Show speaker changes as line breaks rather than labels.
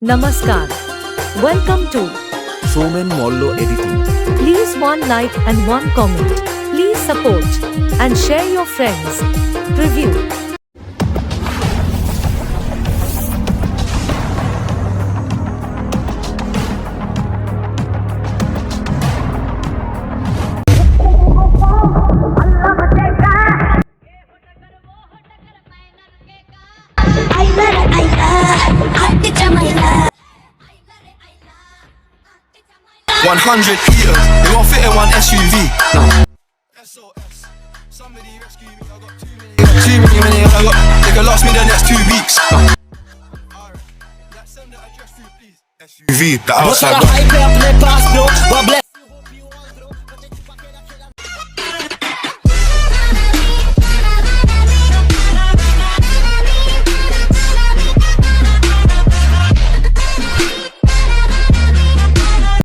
Namaskar. Welcome to
SoumenMalla editing.
Please one like and one comment. Please support and share your friends. Preview.
𝕗𝕚𝕚𝕝𝕚
100 heaters, they won't fit in one SUV. SOS, somebody rescue me, I got too many, I got, they can last me the next 2 weeks. Alright, let's send the address through, please. SUV, the
Bust
outside
a hype up, les passe, bro. Bob les